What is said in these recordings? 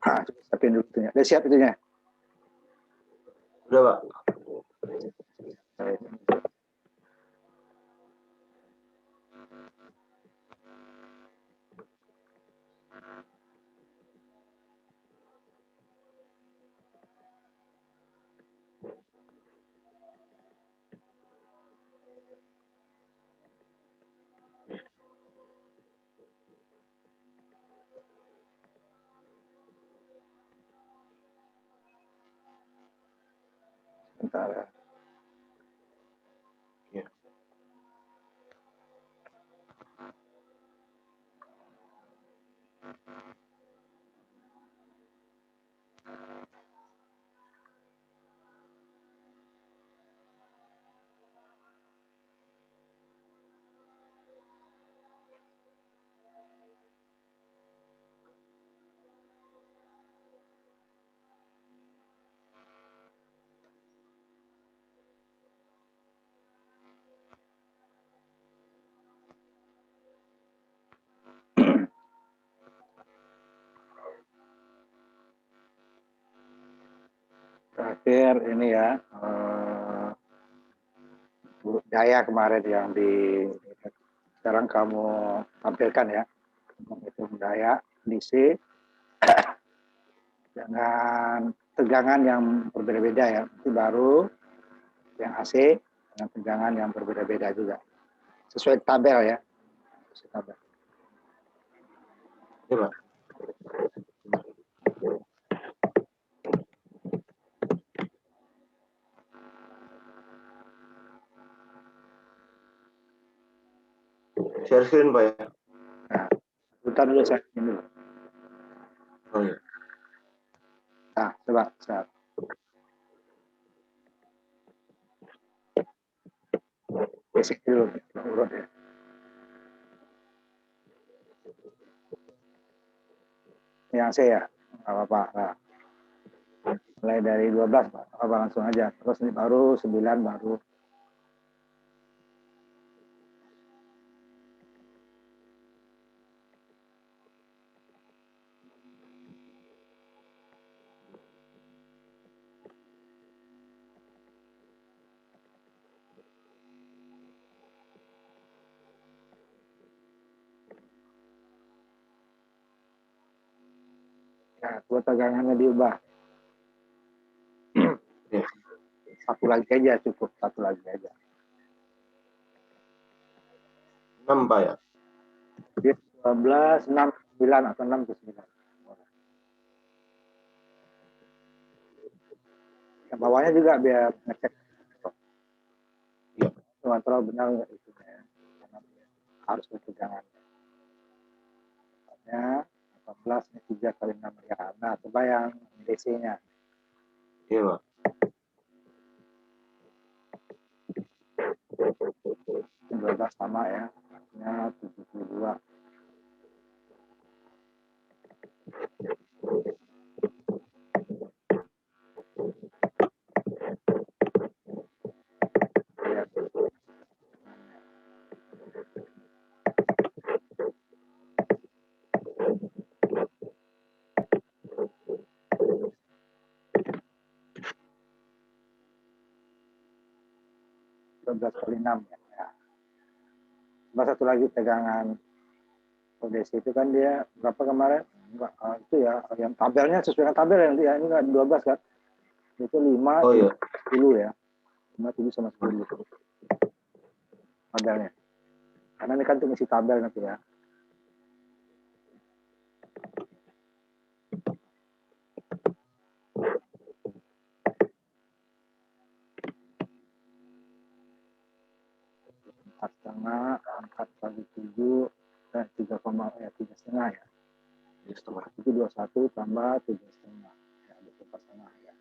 Nah, siapin dulu itunya. Udah siap itunya? Udah, Pak. Bentar ya. Ya. Terakhir ini ya, budaya kemarin yang sekarang kamu tampilkan ya, itu budaya di C dengan tegangan yang berbeda-beda ya. Itu baru yang AC dengan tegangan yang berbeda-beda juga. Sesuai tabel ya. Sesuai tabel. Ya, Pak. Share screen, Pak ya. Nah, bentar dulu saya ini dulu. Oh ya. Nah, coba saya. Basic dulu urut ya. Yang C ya, nggak apa-apa. Nah, mulai dari 12 Pak, apa langsung aja. Terus ini baru 9 baru. Ya, dua tegangannya diubah. Ya. Satu lagi aja cukup, satu lagi aja. 6, Pak ya. 12, 6, 9 atau 6 ke 9. Yang bawahnya juga biar ngecek. Ya. Kontrol benar nggak itu ya. Harus bertegangan. Misalnya 18 ini 3 kali 6 ya. Nah, coba yang DC-nya. Iya, Pak. 12 sama ya. Artinya 72. Ya. 12 kali 6 ya. Coba satu lagi tegangan kondisi itu kan dia berapa kemarin? Enggak, itu ya yang tabelnya sesuai dengan tabel yang dia ini enggak 12 kan. Itu 5 Oh iya. 10 ya. 5 7 sama 10 tabelnya. Karena ini kan untuk isi tabel nanti ya. Setengah 4 kali 7 3, 3,5 ya. 3,5. Itu 21 tambah 3,5 ya, 24,5 ya.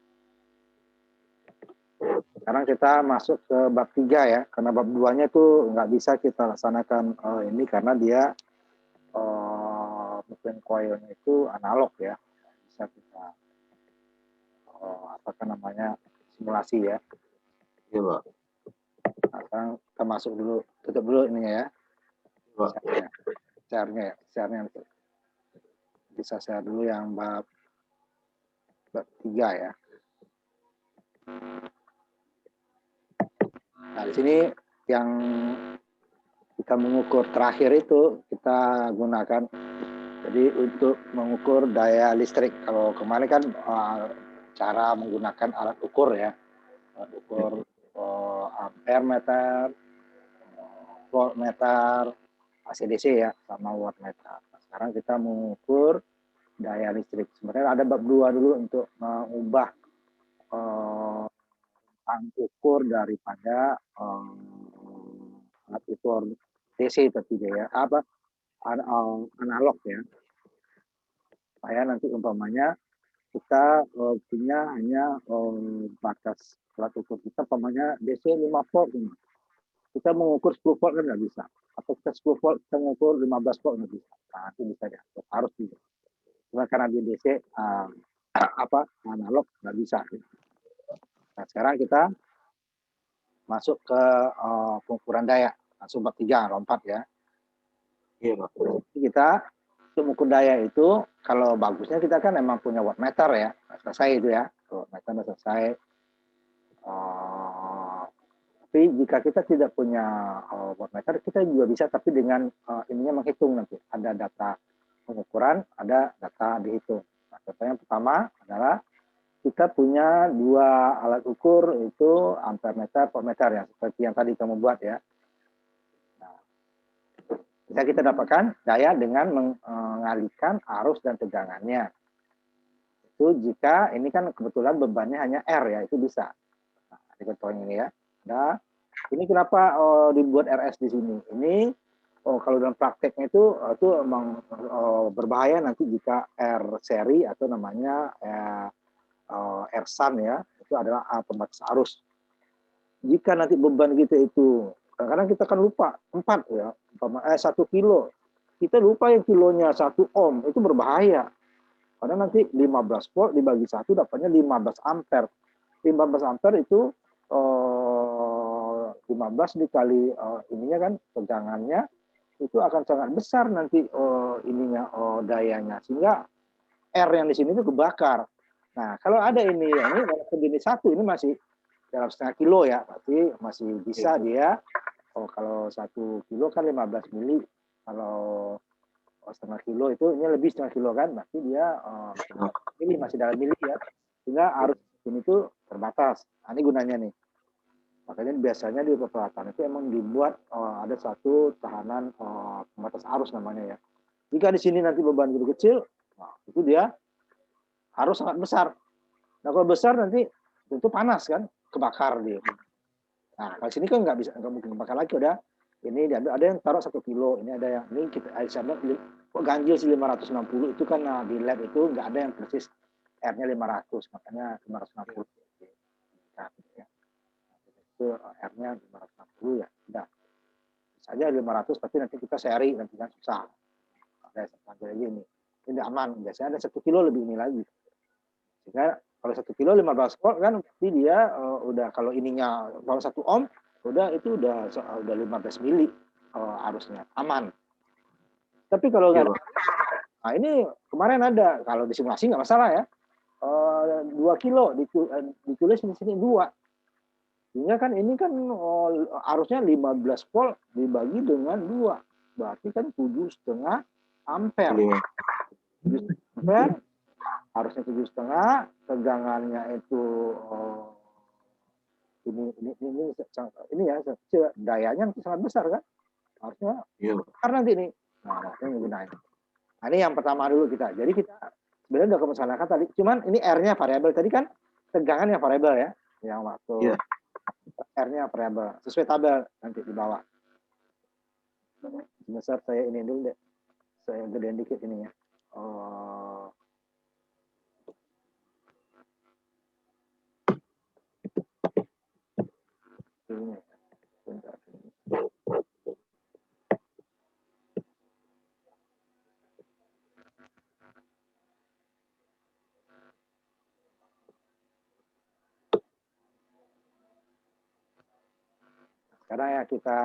Sekarang kita masuk ke bab 3 ya, karena bab 2-nya itu nggak bisa kita laksanakan ini karena dia mesin coilnya itu analog ya, bisa kita simulasi ya. Iya, Pak. Nah, sekarang kita masuk dulu, tutup dulu ininya ya. Pak. Share-nya ya, share-nya bisa share dulu yang bab bab 3 ya. Nah, di sini yang kita mengukur terakhir itu kita gunakan. Jadi untuk mengukur daya listrik. Kalau kemarin kan cara menggunakan alat ukur ya. Alat ukur ampere meter, voltmeter, AC/DC ya, sama wattmeter. Nah, sekarang kita mengukur daya listrik. Sebenarnya ada bab 2 dulu untuk mengubah ukur daripada alat ukur DC tapi ya analog ya. Supaya nanti umpamanya kita punya hanya batas alat ukur kita umpamanya DC 5 volt. Kita mengukur 10 volt kan nggak bisa. Atau kita 10 volt kita mengukur 15 volt nggak bisa. Nah, itu bisa ya. Harus bisa. Cuma karena di DC analog nggak bisa. Nah, sekarang kita masuk ke pengukuran daya. Langsung bab 3, lompat ya. Iya, Pak. Kita untuk mengukur daya itu, kalau bagusnya kita kan memang punya wattmeter ya. Selesai itu ya. Wattmeter selesai. Tapi jika kita tidak punya wattmeter, kita juga bisa tapi dengan ininya menghitung nanti. Ada data pengukuran, ada data dihitung. Nah, contoh yang pertama adalah kita punya 2 alat ukur itu ampere meter, voltmeter ya, seperti yang tadi kamu buat ya. Nah, bisa kita dapatkan daya dengan mengalihkan arus dan tegangannya. Itu jika ini kan kebetulan bebannya hanya R ya, itu bisa. Nah, di contoh ini ya. Nah, ini kenapa dibuat RS di sini? Ini kalau dalam prakteknya itu memang berbahaya nanti jika R seri atau namanya R-SAN ya, itu adalah pembatas arus. Jika nanti beban kita itu, kadang-kadang kita kan lupa 4 ya, 1 kilo. Kita lupa yang kilonya 1 ohm, itu berbahaya. Karena nanti 15 volt dibagi 1 dapatnya 15 ampere. 15 ampere itu 15 dikali ininya kan tegangannya itu akan sangat besar nanti dayanya, sehingga R yang di sini itu kebakar. Nah, kalau ada ini walaupun jenis 1 ini masih dalam setengah kilo ya, berarti masih bisa dia. Kalau 1 kilo kan 15 mili, kalau setengah kilo itu ini lebih setengah kilo kan, berarti dia ini masih dalam mili ya, sehingga arus ini tuh terbatas. Nah, ini gunanya nih. Makanya biasanya di peralatan itu emang dibuat ada satu tahanan pembatas arus namanya ya. Jika di sini nanti beban itu kecil, nah, itu dia harus sangat besar. Nah, kalau besar nanti tentu panas kan, kebakar dia. Nah, kalau sini kan nggak bisa, nggak mungkin kebakar lagi. Ini ada yang taruh 1 kilo, ini ada yang ini kita kok ganjil sih 560 itu kan di lab itu nggak ada yang persis R-nya 500, makanya 560. Nah, ya. Itu R-nya 560 ya, udah. Saja 500 tapi nanti kita seri nanti kan susah. Ada sampai lagi ini. Ini aman, biasanya ada 1 kilo lebih ini lagi. Sehingga kalau 1 kilo 15 volt kan berarti dia udah kalau ininya kalau 1 ohm udah itu udah 15 mili arusnya aman. Tapi kalau nggak ada, nah ini kemarin ada kalau di simulasi nggak masalah ya 2 kilo ditulis di sini 2. Sehingga kan ini kan arusnya 15 volt dibagi dengan 2 berarti kan 7,5 ampere. 7,5 ampere harusnya 7,5, tegangannya itu ini ya dayanya sangat besar kan, harusnya karena nanti ini. Nah, ini gunain. Nah, ini yang pertama dulu kita. Jadi kita sebenarnya udah kemusanakan tadi, cuman ini R-nya variabel tadi kan, tegangannya variabel ya, yang waktu R-nya variabel sesuai tabel nanti di bawah. Besar saya ini dulu deh, saya gedein dikit ini ya. Sekarang ya kita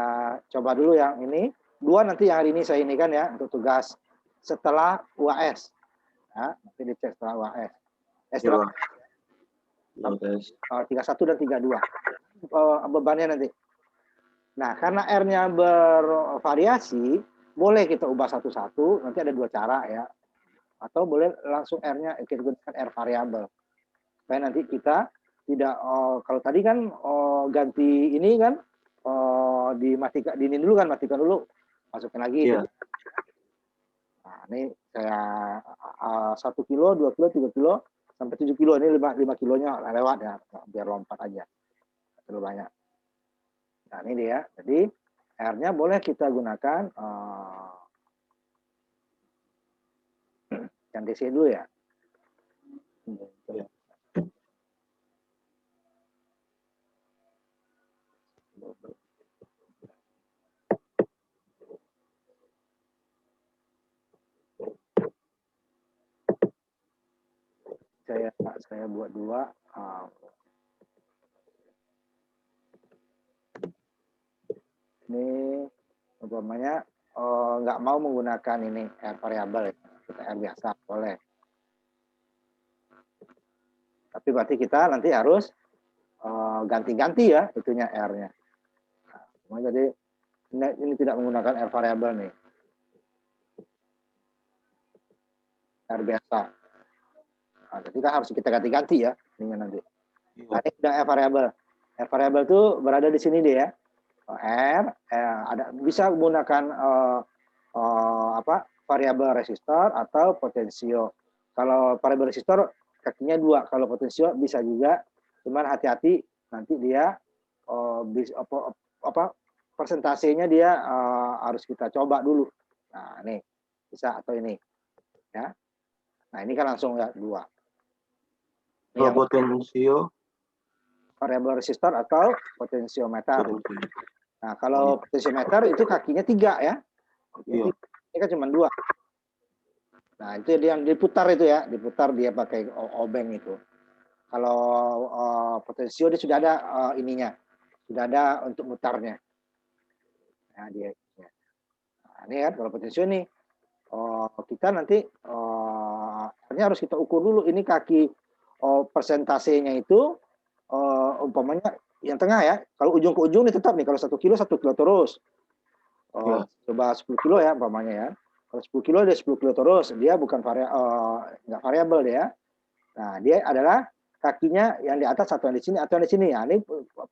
coba dulu yang ini. 2 nanti yang hari ini saya ini kan ya untuk tugas setelah UAS. Ya, nanti dicek setelah UAS. S3 31 dan 32 bebannya nanti. Nah, karena R-nya bervariasi, boleh kita ubah satu-satu, nanti ada dua cara ya. Atau boleh langsung R-nya kita gunakan R variabel. Supaya nanti kita tidak, kalau tadi kan ganti ini kan, dimatikan, dinin dulu kan, matikan dulu, masukin lagi. Iya. Nah, ini saya 1 kilo, 2 kilo, 3 kilo, sampai 7 kilo. Ini 5 kilonya lewat ya, biar lompat aja. Terlalu banyak. Nah, ini dia. Jadi R-nya boleh kita gunakan yang DC dulu ya. Saya buat dua. Ini umpamanya nggak mau menggunakan ini R variabel, kita R biasa boleh. Tapi berarti kita nanti harus ganti-ganti ya itunya R-nya. Nah, jadi ini tidak menggunakan R variabel nih. R biasa. Nah, jadi kan harus kita ganti-ganti ya ini nanti. Nah, ini udah R variabel. R variabel itu berada di sini dia ya. Ada bisa menggunakan variabel resistor atau potensio. Kalau variabel resistor kakinya 2, kalau potensio bisa juga, cuman hati-hati nanti dia persentasenya dia harus kita coba dulu. Nah, ini bisa atau ini ya. Nah, ini kan langsung ya 2. Kalau potensio variabel resistor atau potensiometer. Nah, kalau potensiometer itu kakinya 3 ya. Iya. Ini kan cuma 2. Nah, itu dia yang diputar itu ya, diputar dia pakai obeng itu. Kalau potensio dia sudah ada ininya, sudah ada untuk mutarnya. Nah, dia. Nah, ini kan kalau potensio nih, kita nanti ini harus kita ukur dulu ini kaki persentasenya itu umpamanya yang tengah ya. Kalau ujung ke ujung ini tetap nih, kalau 1 kilo terus. Coba 10 kilo ya umpamanya ya. Kalau 10 kilo dia 10 kilo terus, dia bukan nggak variabel dia. Nah, dia adalah kakinya yang di atas atau yang di sini atau yang di sini. Ya, ini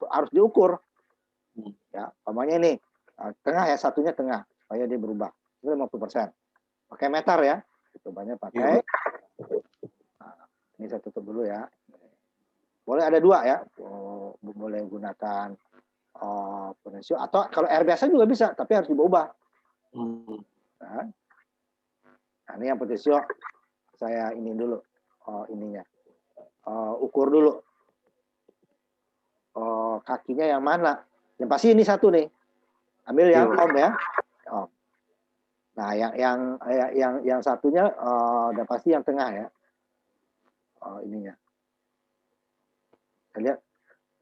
harus diukur. Ya, umpamanya ini tengah ya, satunya tengah supaya dia berubah. Itu 50%. Pakai meter ya. Cobanya pakai. Nah, ini saya tutup dulu ya. Boleh ada 2 ya. Boleh gunakan potensio atau kalau R biasa juga bisa, tapi harus diubah. Nah, ini yang potensio saya ini dulu ininya ukur dulu kakinya yang mana. Yang pasti ini satu nih, ambil yang ohm ya. Nah, yang satunya udah pasti yang tengah ya. Ininya. Kita lihat.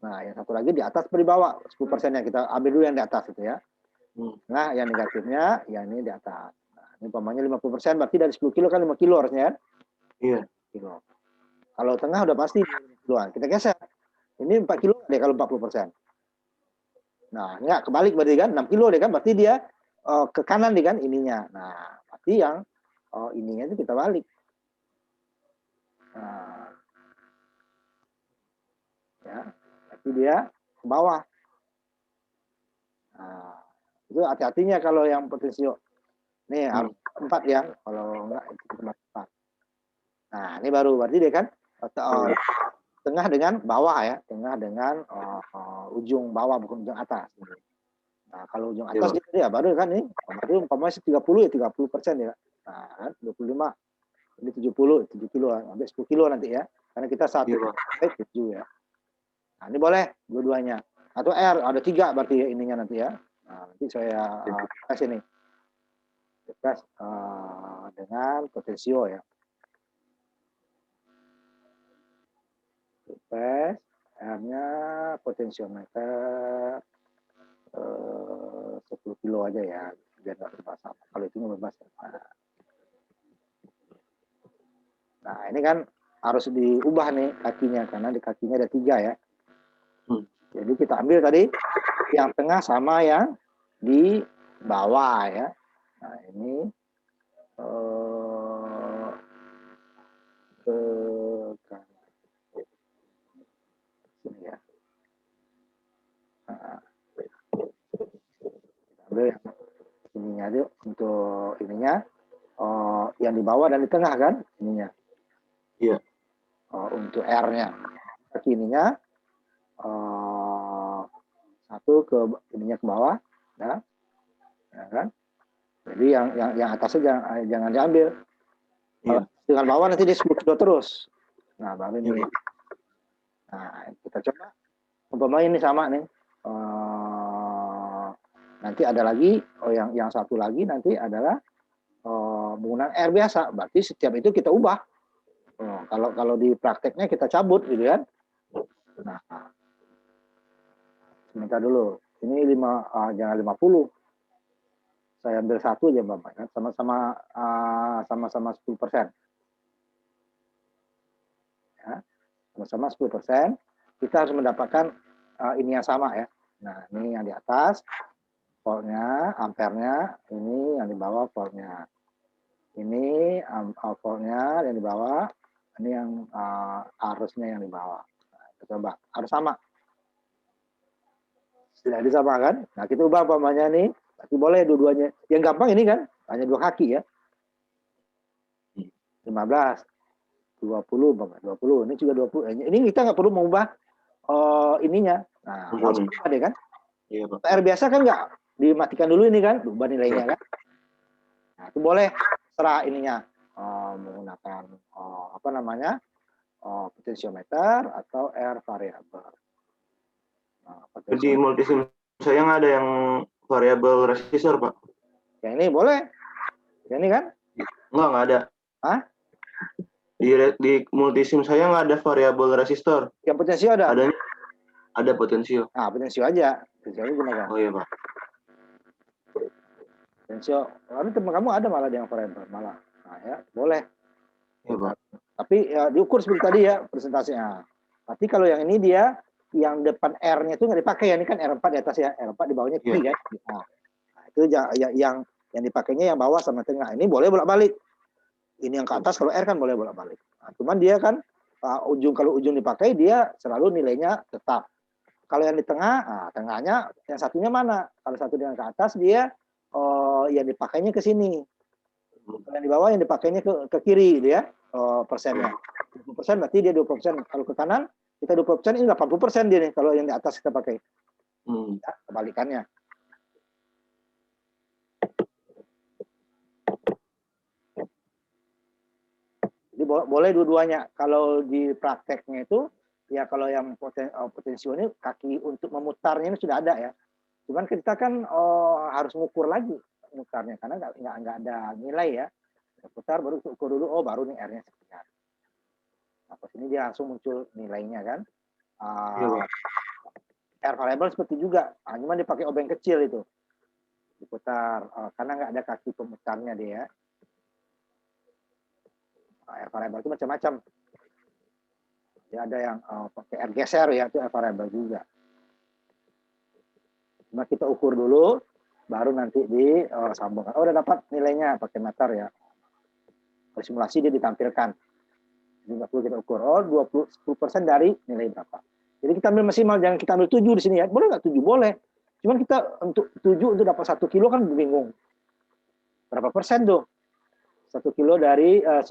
Nah, yang satu lagi di atas di bawah 10% yang kita ambil dulu yang di atas itu ya. Nah, yang negatifnya yang ini di atas. Nah, ini umpamanya 50%, berarti dari 10 kilo kan 5 kilo harusnya kan? Iya. Kilo. Kalau tengah udah pasti kiloan. Kita geser. Ini 4 kilo deh kalau 40%. Nah, enggak kebalik berarti kan 6 kilo deh kan, berarti dia ke kanan deh kan ininya. Nah, berarti yang ininya itu kita balik. Nah, ya, berarti dia ke bawah. Nah, itu hati-hatinya kalau yang potensio. Nih harus 4 ya, kalau enggak itu 4. Nah, ini baru berarti dia kan tengah dengan bawah ya, tengah dengan ujung bawah bukan ujung atas. Nah, kalau ujung atas dia baru kan nih, baru umpamanya 30 ya 30% ya. Nah, 25 ini 70 7 kilo sampai 10 kilo nanti ya. Karena kita 1 7 ya. Nah, ini boleh dua-duanya. Atau R ada 3 berarti ya ininya nanti ya. Nah, nanti saya tes ini. Tes dengan potensio ya. Tes R-nya potensiometer 10 kilo aja ya, biar nggak bebas sama. Kalau itu bebas. Nah, ini kan harus diubah nih kakinya, karena di kakinya ada 3 ya. Jadi kita ambil tadi yang tengah sama yang di bawah ya. Nah ini ke sini ya. Nah, kita ambil yang ininya aja untuk ininya. Yang di bawah dan di tengah kan ininya. Iya. Untuk R-nya. Kaki ininya satu ke ininya ke bawah ya. Ya kan? Jadi yang atasnya jangan diambil. Kalau dengan bawah nanti dia 10 kilo terus. Nah, baru ini. Nah, kita coba umpama ini sama nih. Nanti ada lagi yang satu lagi nanti adalah menggunakan R biasa. Berarti setiap itu kita ubah. Kalau di prakteknya kita cabut gitu kan. Nah, sebentar dulu. Ini jangan 50. Saya ambil satu aja Bapak kan, sama-sama 10%. Ya, sama-sama 10%. Kita harus mendapatkan ini yang sama ya. Nah, ini yang di atas voltnya, ampernya, ini yang di bawah voltnya. Ini voltnya yang di bawah, ini yang arusnya yang di bawah. Nah, kita coba harus sama. Tidak disamakan. Nah, kita ubah umpamanya nih. Tapi boleh dua-duanya. Yang gampang ini kan, hanya 2 kaki ya. 15, 20, 20. Ini juga 20. Ini kita nggak perlu mengubah ininya. Nah, langsung deh kan. Iya, Pak. PR biasa kan nggak dimatikan dulu ini kan, ubah nilainya kan. Nah, itu boleh serah ininya menggunakan apa namanya potensiometer atau R variabel. Nah, Di multisim saya nggak ada yang variabel resistor, Pak. Yang ini boleh. Yang ini kan? Nggak ada. Hah? Di multisim saya nggak ada variabel resistor. Yang potensio ada? Ada potensio. Nah, potensio aja. Potensio gunakan. Oh iya, Pak. Potensio. Lalu teman kamu ada malah yang variabel malah. Nah, ya, boleh. Iya, Pak. Tapi ya, diukur seperti tadi ya presentasinya. Tapi kalau yang ini dia yang depan R-nya itu nggak dipakai ya, ini kan R4 di atas ya, R4 di bawahnya Q kan. Nah, itu yang dipakainya yang bawah sama tengah. Ini boleh bolak-balik. Ini yang ke atas kalau R kan boleh bolak-balik. Nah, cuman dia kan kalau ujung dipakai dia selalu nilainya tetap. Kalau yang di tengah, tengahnya yang satunya mana? Kalau satu dengan ke atas dia yang dipakainya ke sini. Kalau yang di bawah yang dipakainya ke kiri gitu ya. Persennya. 20% berarti dia 20%. Kalau ke kanan kita 20%, ini 80% dia nih kalau yang di atas kita pakai. Ya, kebalikannya. Jadi boleh dua-duanya. Kalau di prakteknya itu ya kalau yang potensio ini kaki untuk memutarnya ini sudah ada ya. Cuman kita kan harus mengukur lagi mutarnya karena nggak ada nilai ya. Putar baru ukur dulu, baru nih R-nya sekian. Nah, pas ini dia langsung muncul nilainya kan. R variable seperti juga, cuma dipakai obeng kecil itu. Diputar, karena nggak ada kaki pemutarnya dia. R variable itu macam-macam. Ya, ada yang pakai R geser ya, itu R variable juga. Cuma kita ukur dulu, baru nanti disambungkan. Udah dapat nilainya pakai meter ya. Simulasi dia ditampilkan. Juga perlu kita ukur. 10% dari nilai berapa. Jadi kita ambil maksimal, jangan kita ambil 7 di sini ya. Boleh nggak 7? Boleh. Cuman kita untuk 7 untuk dapat 1 kilo kan bingung. Berapa persen tuh? 1 kilo dari 7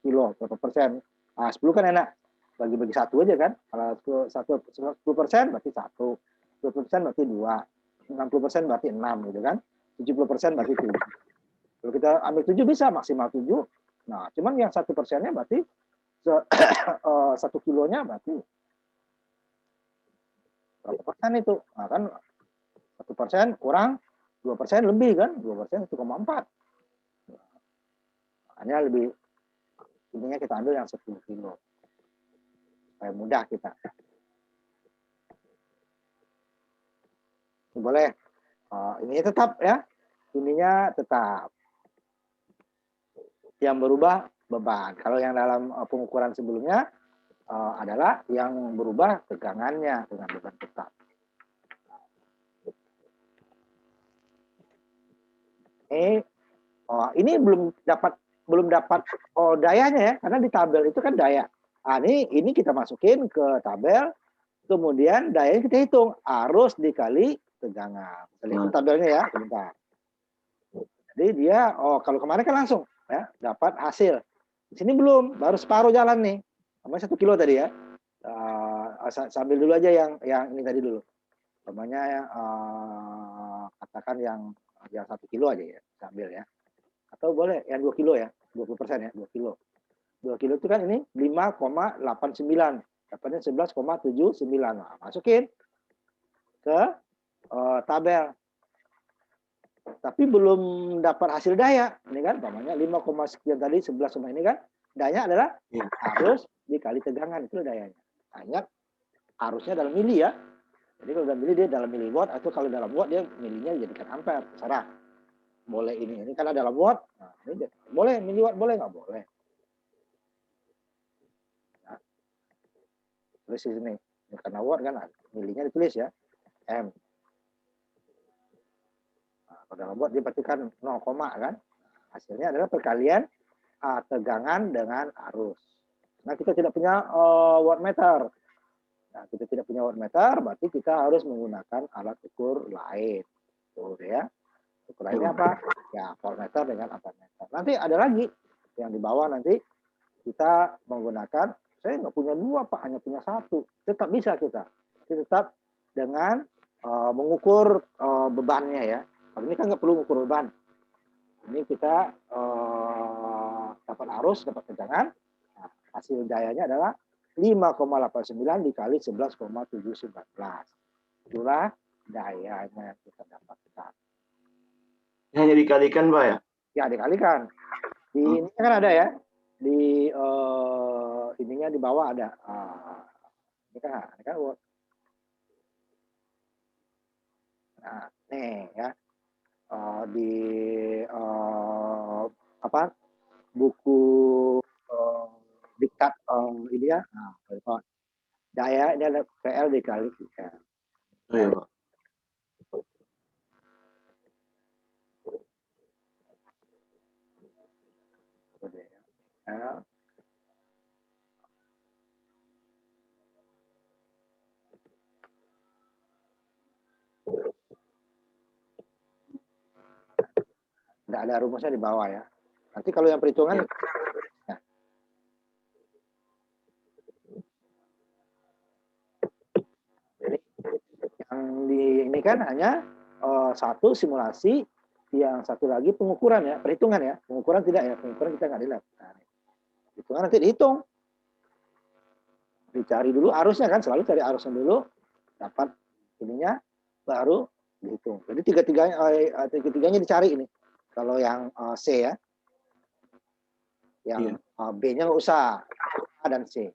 kilo, berapa persen? 10 kan enak. Bagi-bagi 1 aja kan. Kalau 10% berarti 1. 20% berarti 2. 60% berarti 6 gitu kan. 70% berarti 7. Kalau kita ambil 7 bisa maksimal 7. Nah, cuman yang 1%-nya berarti 1 kilonya berarti berapa persen itu? Nah, kan 1% kurang 2% lebih kan? 2% 1,4. Hanya lebih ininya kita ambil yang 10 kilo. Supaya mudah kita. Ini boleh. Ini tetap ya. Ininya tetap. Yang berubah beban. Kalau yang dalam pengukuran sebelumnya adalah yang berubah tegangannya dengan beban tetap. Ini belum dapat dayanya ya, karena di tabel itu kan daya. Nah, ini kita masukin ke tabel, kemudian dayanya kita hitung, arus dikali tegangan. Kita lihat tabelnya ya, sebentar. Jadi dia, kalau kemarin kan langsung ya dapat hasil. Di sini belum, baru separuh jalan nih. Namanya 1 kilo tadi ya. Sambil dulu aja yang ini tadi dulu. Namanya katakan yang 1 kilo aja ya, sambil ya. Atau boleh yang 2 kilo ya, 20% ya, 2 kilo. 2 kilo itu kan ini 5,89, dapatnya 11,79. Nah, masukin ke tabel. Tapi belum dapat hasil daya. Ini kan namanya 5, sekian tadi 11 sama ini kan. Daya adalah arus dikali tegangan, itu dayanya. Hanya arusnya dalam mili ya. Jadi kalau dalam mili dia dalam miliwatt, atau kalau dalam watt dia milinya jadikan ampere, terserah. Boleh ini karena dalam watt. Nah, ini boleh miliwatt, boleh nggak boleh. Nah, tulis di sini. Ini karena watt kan milinya ditulis ya. M. Nah, kalau dalam watt dia berarti kan 0, kan. Hasilnya adalah perkalian tegangan dengan arus. Nah, kita tidak punya wattmeter. Nah, kita tidak punya wattmeter, berarti kita harus menggunakan alat ukur lain. Tuh ya. Ukur lainnya apa? Ya, voltmeter dengan ampermeter. Nanti ada lagi yang di bawah, nanti kita menggunakan, saya nggak punya 2 Pak, hanya punya 1. Tetap bisa kita. Tetap dengan mengukur bebannya ya. Kalau ini kan nggak perlu mengukur beban. Ini kita dapat arus, dapat tegangan. Nah, hasil dayanya adalah 5,89 dikali 11,719. Itulah dayanya yang kita dapatkan. Hanya dikalikan, Pak ya? Ya, dikalikan. Di ini kan ada ya. Di ininya di bawah ada. Ini kan watt. Nah, nih ya. Di buku diktat ini ya. Nah, daya ini ada PL dikali kita. Oh iya, Pak. Ya. Nggak ada rumusnya di bawah ya. Nanti kalau yang perhitungan, ya. Jadi yang di ini kan hanya satu simulasi, yang satu lagi pengukuran ya, perhitungan ya. Pengukuran tidak ya, pengukuran kita nggak dilihat. Nah, hitungan nanti dihitung. Dicari dulu arusnya kan, selalu cari arusnya dulu, dapat ininya, baru dihitung. Jadi tiga-tiganya dicari ini. Kalau yang C ya, yang B-nya nggak usah, A dan C.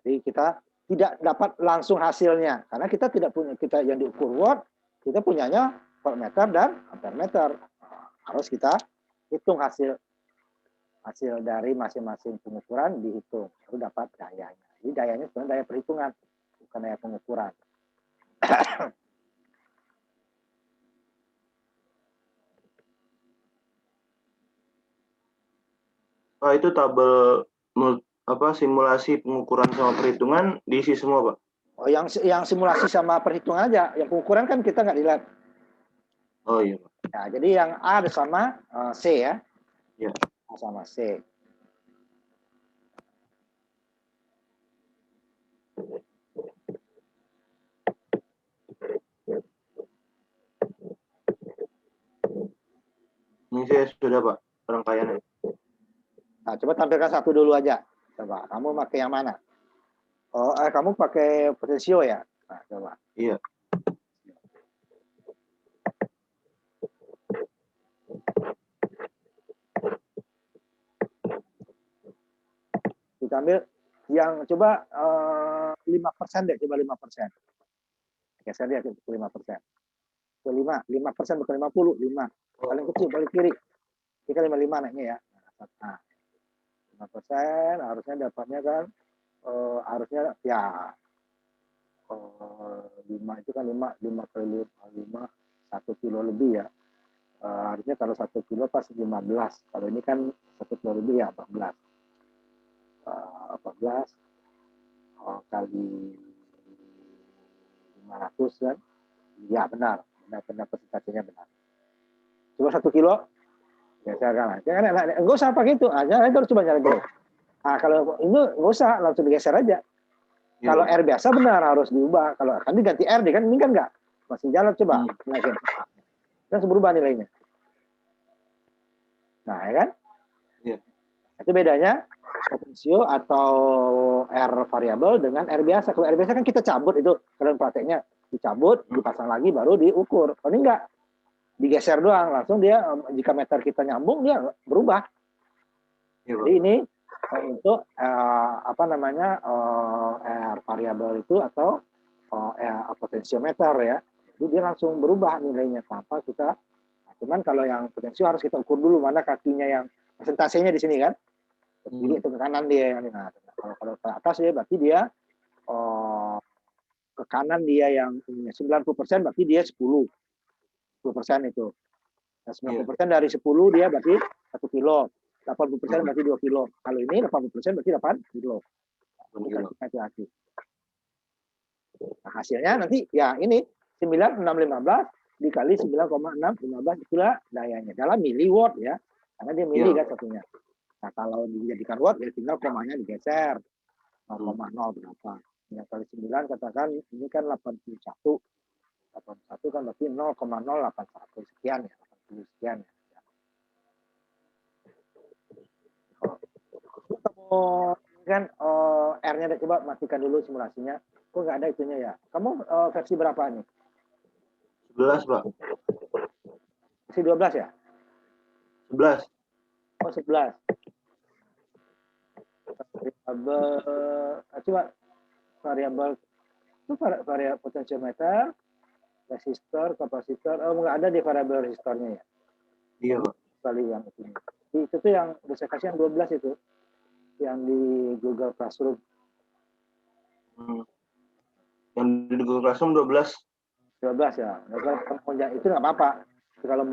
Jadi kita tidak dapat langsung hasilnya, karena kita tidak punya, kita yang diukur watt, kita punyanya voltmeter dan ampermeter. Harus kita hitung hasil dari masing-masing pengukuran, dihitung, baru dapat dayanya. Jadi dayanya sebenarnya daya perhitungan, bukan daya pengukuran. Pak, itu tabel simulasi pengukuran sama perhitungan diisi semua, Pak? Oh, yang simulasi sama perhitungan aja, yang pengukuran kan kita nggak dilihat. Oh iya, Pak. Nah, jadi yang A sama C ya. Ya. A sama C. Ini saya sudah, Pak, rangkaiannya. Nah, coba tampilkan satu dulu aja. Coba, kamu pakai yang mana? Oh, kamu pakai potensio ya? Nah, coba. Iya. Kita ambil yang coba 5% deh, coba 5%. Geser dia ke 5%. Ke 5% bukan 50, 5. Paling kecil, paling kiri. Kita 55 naiknya ya. Nah, 5% harusnya dapatnya kan harusnya ya 5 itu kan 5 kali 5 1 kilo lebih ya. Harusnya kalau 1 kilo pas 15. Kalau ini kan 1 kilo lebih ya 14. 14 kali 500 kan. Ya benar presentasinya benar. Coba 1 kilo geserkan. Jangan enggak usah pakai itu. Aja itu harus coba nyari dulu. Nah, kalau ini enggak usah langsung digeser aja. Kalau R biasa benar harus diubah. Kalau kan diganti R kan ini kan enggak. Masih jalan coba. Naikin. Kan berubah nilainya. Nah, ya kan? Iya. Itu bedanya potensio atau R variabel dengan R biasa. Kalau R biasa kan kita cabut itu kalau prakteknya dicabut, dipasang lagi baru diukur. Kalau ini enggak, digeser doang, langsung dia jika meter kita nyambung dia berubah. Iya, jadi ini untuk apa namanya R variabel itu atau potensiometer ya. Jadi dia langsung berubah nilainya tanpa kita. Cuman kalau yang potensio harus kita ukur dulu mana kakinya yang persentasenya di sini kan. Ke kiri atau ke kanan dia. Nah, kalau ke atas dia berarti dia ke kanan dia yang 90% berarti dia 10% itu. Nah, 90% dari 10 dia berarti 1 kilo. 80% berarti 2 kilo. Kalau ini 80% berarti 8 kilo. Hati-hati. Nah, hasilnya nanti ya ini 9,615 dikali 9,615 itulah dayanya. Dalam miliwatt ya. Karena dia mili kan satunya. Nah, kalau dijadikan watt ya tinggal komanya digeser. 0,0 berapa. Ya, kali 9 katakan ini kan 81. 81 kan berarti 0,081 sekian ya. 80 sekian ya. Kamu kan R-nya coba matikan dulu simulasinya. Kok nggak ada itunya ya? Kamu versi berapa nih? 11, Pak. Versi 12 ya? 11. Oh, 11. Coba variabel itu variabel potensiometer, resistor, kapasitor. Oh, nggak ada di variabel resistornya ya? Iya, Pak. Kali yang itu. Itu tuh yang saya kasih yang 12 itu. Yang di Google Classroom. Yang di Google Classroom 12. 12 ya. Itu nggak apa-apa. Kalau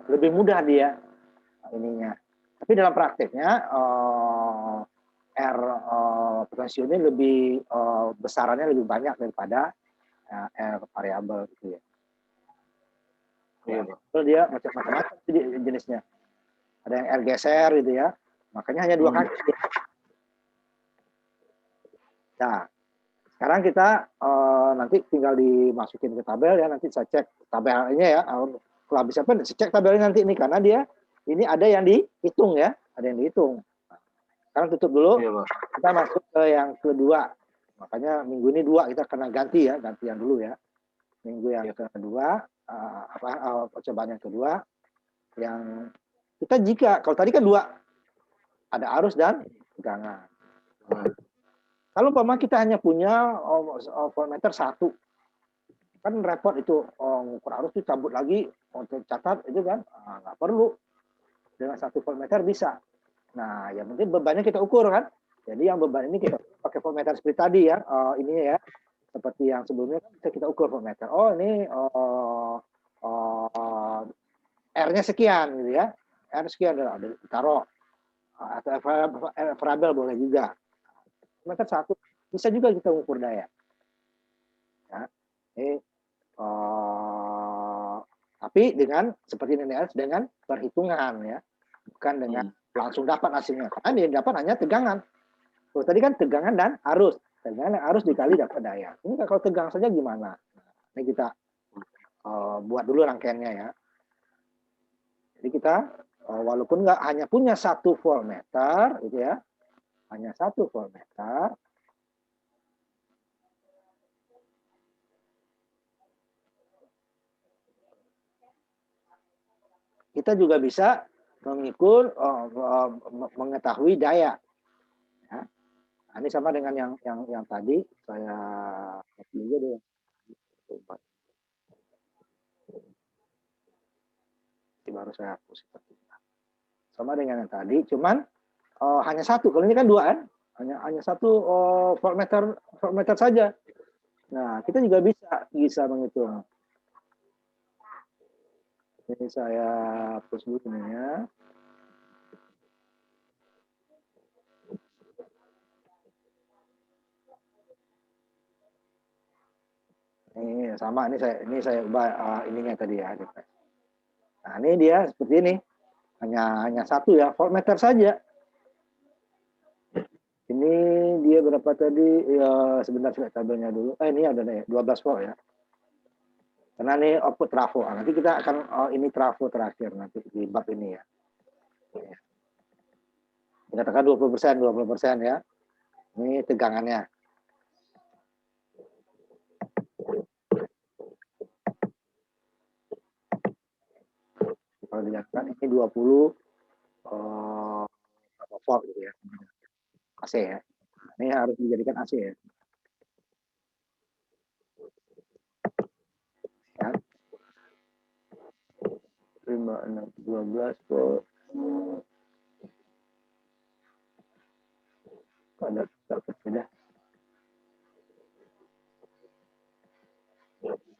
lebih mudah dia ininya. Tapi dalam prakteknya R potensionya lebih besarannya lebih banyak daripada R variabel gitu ya. Iya, Pak. Terus dia macam-macam jenisnya. Ada yang R geser gitu ya. Makanya hanya 2 kaki. Nah, sekarang kita nanti tinggal dimasukin ke tabel ya. Nanti saya cek tabelnya ya. Kalau habis apa, saya cek tabelnya nanti ini karena dia ini ada yang dihitung ya. Ada yang dihitung. Sekarang tutup dulu. Iya, Pak. Kita masuk ke yang kedua. Makanya minggu ini 2 kita kena ganti ya. Gantian dulu ya. Minggu yang kedua. Percobaan yang kedua. Yang kita jika, kalau tadi kan 2. Ada arus dan tegangan. Kalau umpama kita hanya punya voltmeter 1, kan repot itu ngukur arus itu cabut lagi untuk catat itu kan nggak perlu. Dengan 1 voltmeter bisa. Nah, yang penting bebannya kita ukur kan. Jadi yang beban ini kita pakai voltmeter seperti tadi ya, ini ya, seperti yang sebelumnya kan bisa kita ukur voltmeter. Oh ini R-nya sekian gitu ya, R sekian ditaruh atau variabel boleh juga. Voltmeter 1 bisa juga kita ukur daya. Ya. Tapi dengan seperti ini dengan perhitungan ya, bukan dengan langsung dapat hasilnya. Karena dia dapat hanya tegangan. Tuh, tadi kan tegangan dan arus. Tegangan dan arus dikali dapat daya. Ini kalau tegang saja gimana? Ini kita buat dulu rangkaiannya ya. Jadi kita walaupun nggak hanya punya 1 voltmeter, gitu ya, hanya 1 voltmeter. Kita juga bisa mengukur mengetahui daya. Ya. Nah, ini sama dengan yang tadi saya copy aja deh. Baru saya hapus seperti ini. sama dengan yang tadi, cuman hanya satu. Kalau ini kan dua kan, hanya satu voltmeter saja. Nah, kita juga bisa menghitung. Ini saya hapus dulu ini ya. Ini sama, ini saya ubah ininya tadi ya. Nah, ini dia seperti ini. Hanya satu ya, voltmeter saja. Ini dia berapa tadi? Ya, sebentar saya tabelnya dulu. Ini ada nih 12 volt ya. Karena ini output trafo. Nanti kita akan ini trafo terakhir nanti di bab ini ya. Dikatakan 20% ya. Ini tegangannya. Kalau dikatakan ini 20 volt gitu ya. AC ya. Ini harus dijadikan AC ya. Ya. 5, 6, 12 volt. Ada beda.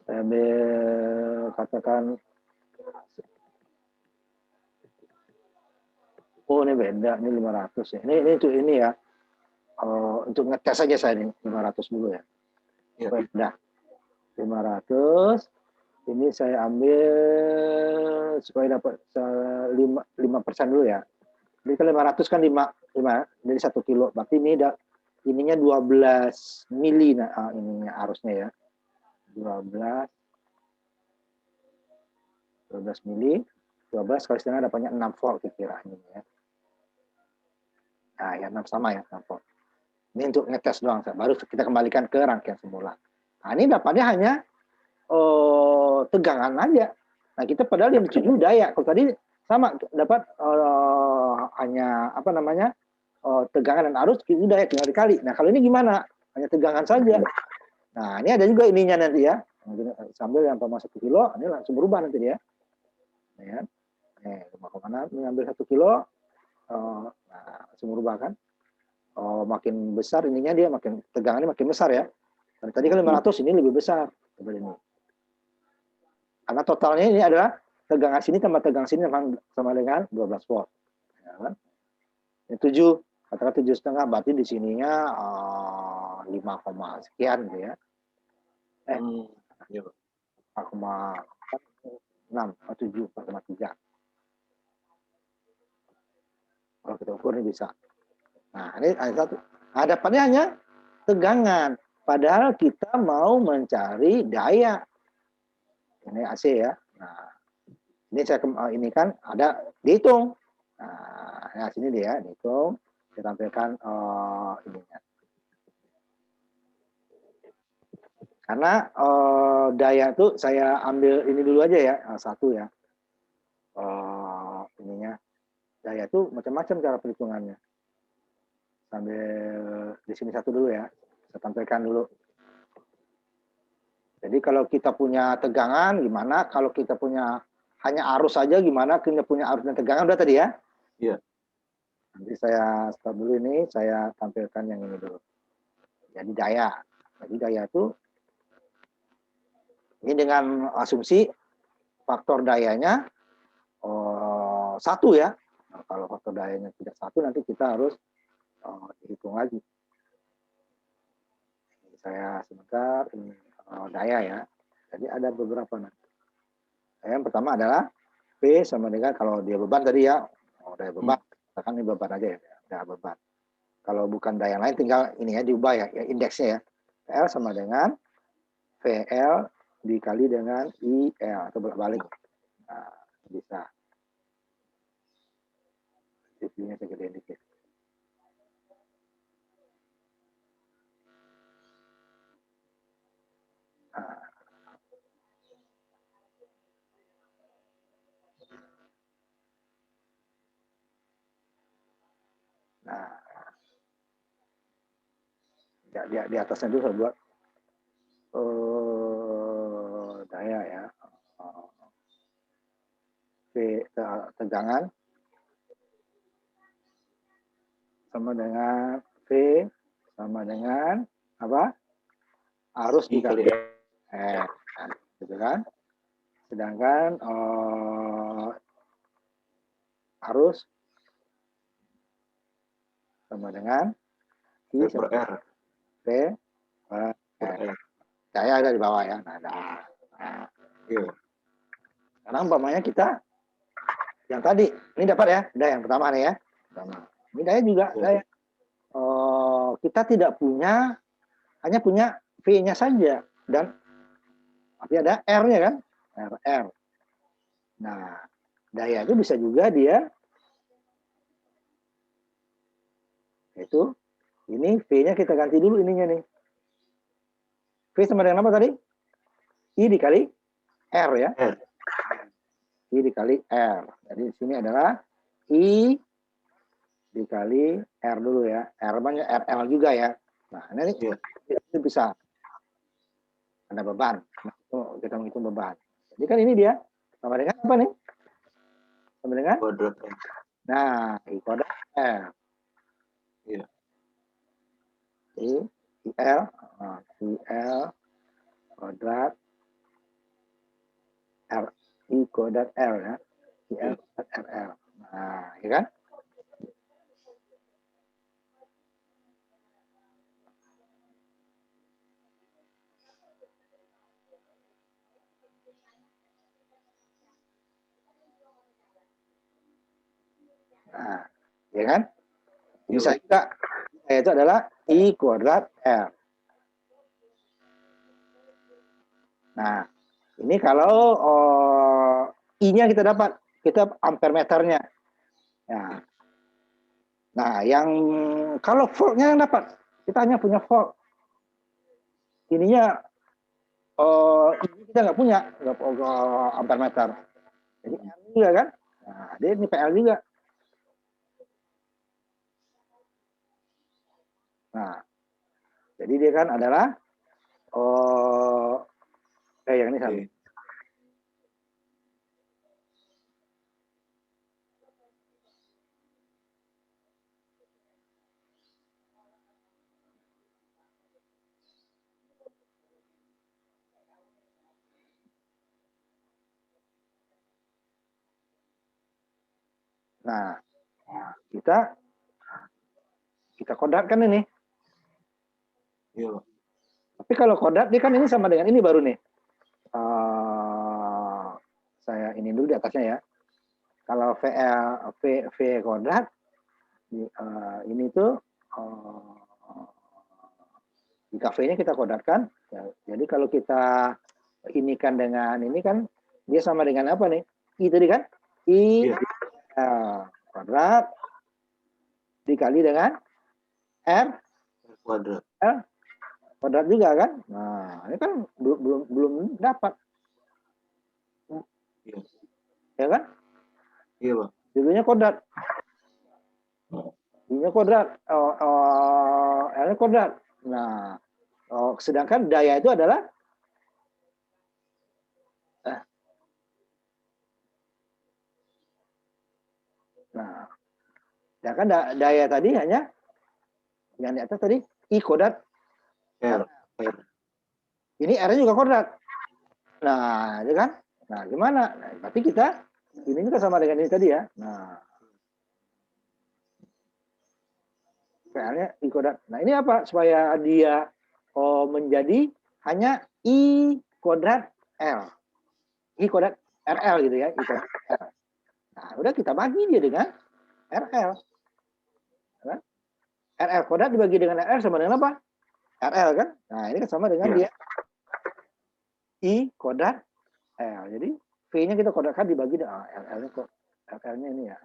Saya katakan, oh ini beda, ini 500 ya. Ini untuk ini ya. Untuk ngetes saja saya ini 500 dulu ya. Beda. 500. Ini saya ambil supaya dapat 5% dulu ya. Jadi kan 500 kan 5 dari 1 kilo. Berarti ini ininya 12 mili ininya arusnya ya. 12 mili. 12 kali setengah dapatnya 6 volt kira-kira ini ya. Nah, ya 6 sama ya, 6 volt. Ini untuk ngetes doang, baru kita kembalikan ke rangkaian semula. Nah, ini dapatnya hanya tegangan aja. Nah, kita padahal yang dituju daya. Kalau tadi sama dapat hanya apa namanya tegangan dan arus itu daya tinggal dikali. Nah, kalau ini gimana? Hanya tegangan saja. Nah, ini ada juga ininya nanti ya. Sambil yang 1 kilo, ini langsung berubah nanti dia. Ya. Nih, 5,6 mengambil 1 kilo, nah, langsung berubah kan. Makin besar ininya dia makin tegangannya makin besar ya. Dan tadi kan 500 ini lebih besar daripada ini. Karena totalnya ini adalah tegangan sini tambah tegangan sini sama dengan 12 volt. Ya kan? Ini 7, katakan 7,5 berarti di sininya 5, sekian gitu ya. 4,6 atau 7, 4,3. Kalau kita ukur ini bisa. Nah, ini ada satu. Hadapannya hanya tegangan. Padahal kita mau mencari daya. Ini AC ya. Nah, ini saya ini kan ada dihitung. Nah, sini dia dihitung. Saya tampilkan ininya. Karena daya itu saya ambil ini dulu aja ya, satu ya. Ininya daya itu macam-macam cara perhitungannya. Sambil di sini satu dulu ya. Saya tampilkan dulu. Jadi kalau kita punya tegangan gimana? Kalau kita punya hanya arus saja gimana? Kita punya arus dan tegangan udah tadi ya? Iya. Nanti saya stop dulu ini, saya tampilkan yang ini dulu. Jadi daya. Jadi daya itu ini dengan asumsi faktor dayanya satu ya. Nah, kalau faktor dayanya tidak satu nanti kita harus dihitung lagi. Saya sebentar ini daya ya. Jadi ada beberapa nanti. Yang pertama adalah P sama dengan kalau dia beban tadi ya. Daya beban, katakan ini beban aja ya. Daya beban. Kalau bukan daya lain tinggal ini ya diubah ya indeksnya ya. L sama dengan VL dikali dengan IL atau bolak-balik. Nah, bisa. TV-nya saya gedein dikit. Nah, di atasnya dulu saya buat daya ya. Tegangan sama dengan V sama dengan apa? Arus I kali dikali R, gitu kan? Sedangkan arus sama dengan I V per R. V per Per R. R. Saya ada di bawah ya. Nah, Iya. sekarang umpamanya kita yang tadi, ini dapat ya, udah yang pertama nih ya. Pertama. Ini daya juga, Iya. daya. Kita tidak punya, hanya punya V-nya saja. Dan tapi ada R-nya kan, R. Nah, daya itu bisa juga dia, itu, ini V-nya kita ganti dulu ininya nih. V sama dengan apa tadi? I dikali R ya. R. I dikali R. Jadi di sini adalah I dikali R dulu ya. R banyak RL juga ya. Nah, ini Iya. itu bisa ada beban. Kita menghitung beban. Jadi kan ini dia sama dengan apa nih? Sama dengan? Kuadrat R. Nah, I kuadrat R. Iya. IL kuadrat R. I kuadrat R ya. IL kuadrat RL. Nah, ya kan? Nah, ya kan? Bisa juga itu adalah I kuadrat R. Nah, ini kalau I-nya kita dapat, kita ampere meternya. Nah, yang kalau voltnya yang dapat, kita hanya punya volt. Ininya ini kita nggak punya, nggak ampere meter. Jadi R juga kan? Nah, dia ini PL juga. Nah, jadi dia kan adalah yang ini sama. Nah, kita kodratkan ini. Iya. Tapi kalau kodrat dia kan ini sama dengan ini baru nih. Saya ini dulu di atasnya ya. Kalau V kodrat ini tuh di V-nya kita kodratkan. Ya, jadi kalau kita inikan dengan ini kan dia sama dengan apa nih? I tadi kan? I kuadrat dikali dengan R Kuadrat. Kuadrat juga kan? Nah, ini kan belum dapat. Iya. Ya kan? Iya, Pak. Dulunya kuadrat. I-nya kuadrat. L-nya kuadrat. Nah, sedangkan daya itu adalah nah, sedangkan daya tadi hanya yang di atas tadi I kuadrat R. Ini R-nya juga kuadrat. Nah, ya kan? Nah, gimana? Nah, berarti kita ini juga sama dengan ini tadi ya. Nah, PL-nya I kuadrat. Nah, ini apa? Supaya dia menjadi hanya I kuadrat L. I kuadrat RL gitu ya. I kuadrat R. Nah, udah kita bagi dia dengan RL. Kan? RL kuadrat dibagi dengan RL sama dengan apa? RL kan? Nah, ini kan sama dengan dia I kuadrat L. Jadi V-nya kita kodratkan dibagi dengan RL-nya kok. RL-nya ini ya.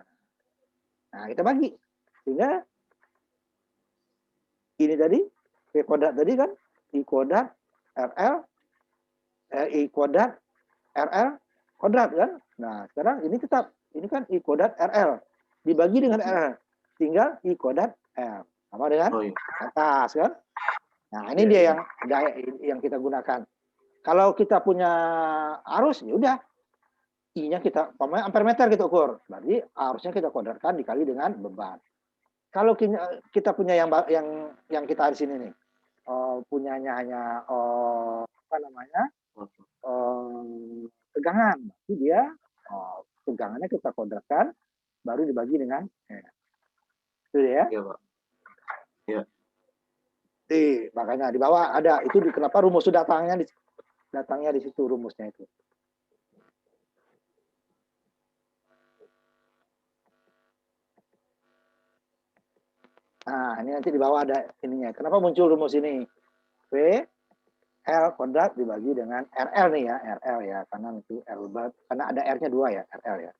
Nah, kita bagi. Sehingga ini tadi V kuadrat tadi kan I kuadrat RL I kuadrat RL kuadrat kan. Nah, sekarang ini tetap ini kan I kuadrat RL dibagi dengan RL tinggal I kuadrat L sama dengan atas kan. Nah, ini dia yang kita gunakan. Kalau kita punya arus ya udah I-nya kita pokoknya ampere meter kita ukur. Berarti arusnya kita kuadratkan dikali dengan beban. kalau kita punya yang kita di sini nih, punyanya hanya apa namanya tegangan, berarti dia tegangannya kita kodratkan, baru dibagi dengan itu ya. Iya Pak. Ya. Makanya di bawah ada itu kenapa rumus datangnya di situ rumusnya itu. Nah, ini nanti di bawah ada ininya. Kenapa muncul rumus ini? V L kuadrat dibagi dengan RL nih ya, RL ya, karena itu R karena ada R-nya 2 ya, RL ya.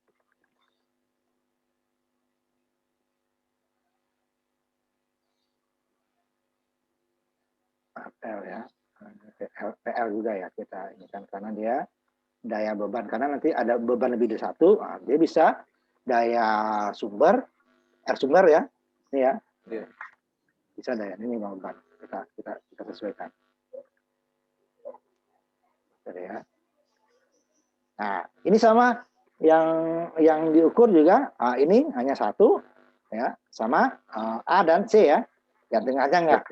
RL ya. PL juga ya kita ini kan karena dia daya beban, karena nanti ada beban lebih dari satu, dia bisa daya sumber, R sumber ya, ini ya, bisa daya ini beban kita sesuaikan. Jadi ya. Nah, ini sama yang diukur juga, ini hanya satu ya, sama A dan C ya, yang tengahnya enggak,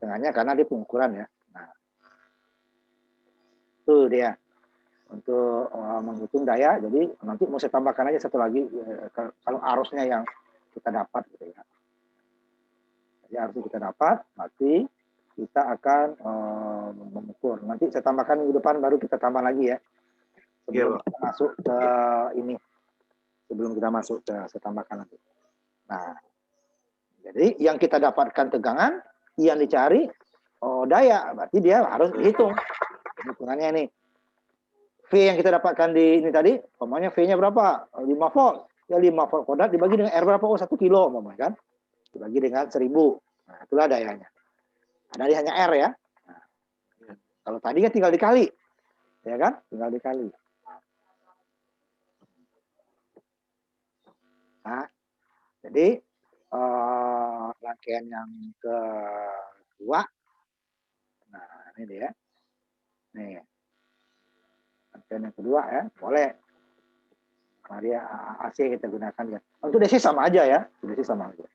tengahnya karena dia pengukuran ya. Nah, itu dia. Untuk menghitung daya, jadi nanti mau saya tambahkan aja satu lagi kalau arusnya yang kita dapat gitu ya. Jadi arusnya kita dapat, nanti kita akan mengukur. Nanti saya tambahkan minggu depan, baru kita tambah lagi ya. Sebelum kita masuk ke ini, sebelum kita masuk ke saya tambahkan nanti. Nah, jadi yang kita dapatkan tegangan, yang dicari daya, berarti dia harus dihitung hitungannya ini. V yang kita dapatkan di ini tadi, umpamanya V-nya berapa? 5 volt. Ya 5 volt kuadrat dibagi dengan R berapa? 1 kilo umpamanya kan. Dibagi dengan 1000. Nah, itulah dayanya. Ada hanya R ya. Nah, kalau tadi kan tinggal dikali. Ya kan? Tinggal dikali. Nah, jadi rangkaian yang kedua. Nah, ini dia. Nih. Rangkaian yang kedua ya, boleh. Karena dia AC kita gunakan ya. Untuk DC sama aja ya, DC sama aja.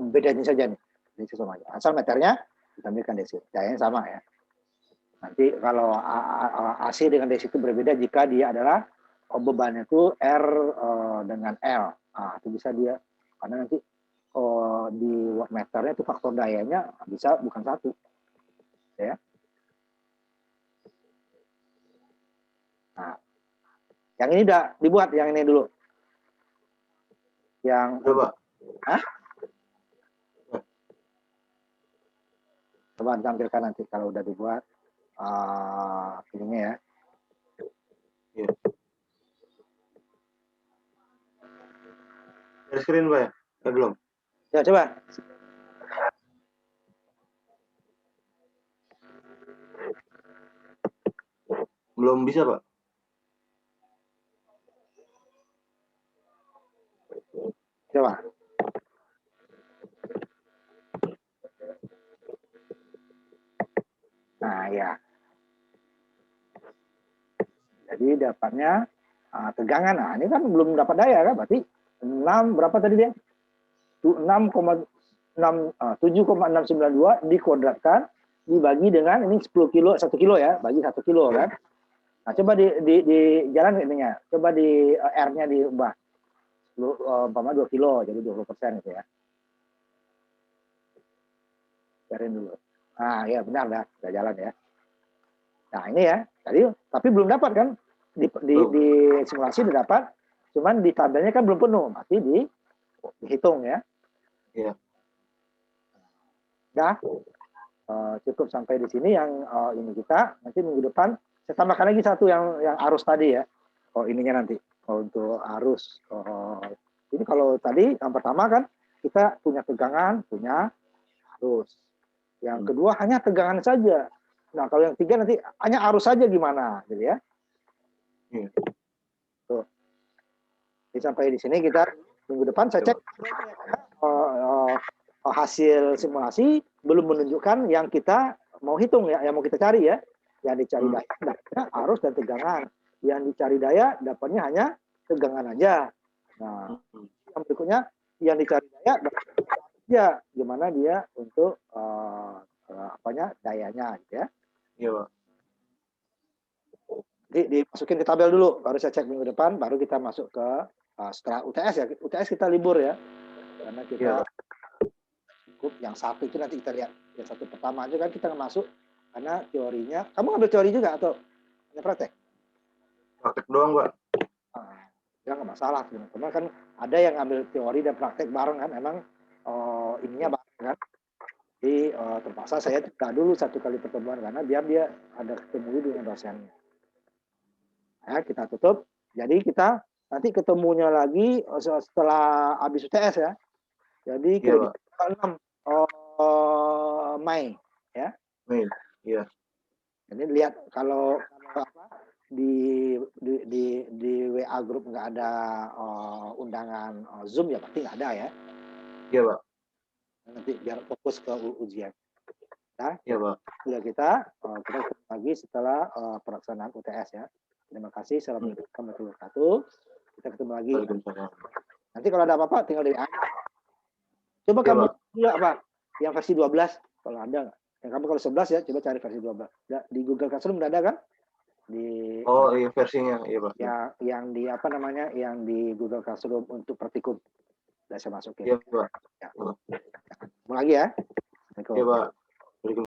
Bedanya saja nih, DC sama aja. Asal meternya kita ambilkan DC, dayanya sama ya. Nanti kalau AC dengan DC itu berbeda jika dia adalah bebannya itu R dengan L. Nah, itu bisa dia, karena nanti di wattmeternya itu faktor dayanya bisa bukan satu, ya. Nah, yang ini udah dibuat, yang ini dulu. Yang coba. Hah? Coba tampilkan nanti kalau udah dibuat ininya ya. Iya. Share screen Pak ya? Belum. Ya coba. Belum bisa Pak. Coba. Nah ya. Jadi dapatnya tegangan. Nah ini kan belum dapat daya kan, berarti 6 berapa tadi dia? 7,692 dikuadratkan dibagi dengan ini 10 kilo, 1 kilo ya, bagi 1 kilo kan. Nah coba di jalan ininya, coba di R-nya diubah. Umpama 2 kilo, jadi 20% itu ya. Biarin dulu. Nah ya benar dah, udah jalan ya. Nah ini ya, tadi tapi belum dapat kan, di simulasi udah dapat, cuman di tabelnya kan belum penuh, berarti dihitung ya. Iya. Dah, cukup sampai di sini yang ini kita, nanti minggu depan saya tambahkan lagi satu yang arus tadi ya. Ininya nanti untuk arus. Ini kalau tadi yang pertama kan kita punya tegangan, punya arus. Yang kedua hanya tegangan saja. Nah kalau yang tiga nanti hanya arus saja gimana, gitu ya. Tuh. Jadi sampai di sini kita minggu depan saya cek hasil simulasi belum menunjukkan yang kita mau hitung ya, yang mau kita cari ya. Yang dicari daya dapatnya arus dan tegangan. Yang dicari daya dapatnya hanya tegangan aja. Nah, yang berikutnya yang dicari daya Ya, gimana dia untuk dayanya gitu ya. Iya, Pak. Jadi dimasukin ke tabel dulu, baru saya cek minggu depan, baru kita masuk ke setelah UTS ya. UTS kita libur ya, karena kita Iya, Pak. cukup yang satu itu nanti kita lihat. Yang satu pertama aja kan kita nggak masuk karena teorinya. Kamu ngambil teori juga atau hanya praktek? Praktek doang, Pak. Ya nggak masalah, teman-teman kan ada yang ngambil teori dan praktek bareng kan, emang ininya bareng kan. Jadi terpaksa saya tunda dulu 1 kali pertemuan karena biar dia ada ketemu dengan dosennya. Ya, kita tutup. Jadi kita nanti ketemunya lagi setelah habis UTS ya. Jadi Iya, Pak. kira-kira 6 Mei ya. Mei. Iya. Jadi lihat kalau di WA grup nggak ada undangan Zoom ya pasti nggak ada ya. Iya, Pak. Nanti biar fokus ke ujian. Nah, Iya, Pak. sudah kita ketemu lagi setelah pelaksanaan UTS ya. Terima kasih. Assalamualaikum warahmatullahi wabarakatuh. Kita ketemu lagi. Waalaikumsalam. Nanti kalau ada apa-apa tinggal di WA. Coba Iya, kamu Pak. juga apa? Yang versi 12 kalau ada nggak? Yang kamu kalau 11 ya, coba cari versi 12. Di Google Classroom udah ada kan? Di Oh, iya versinya. Iya, Pak. yang di apa namanya? Yang di Google Classroom untuk praktikum. Udah saya masukin. Iya, Pak. Ya. Ketemu lagi ya. Iya, Pak.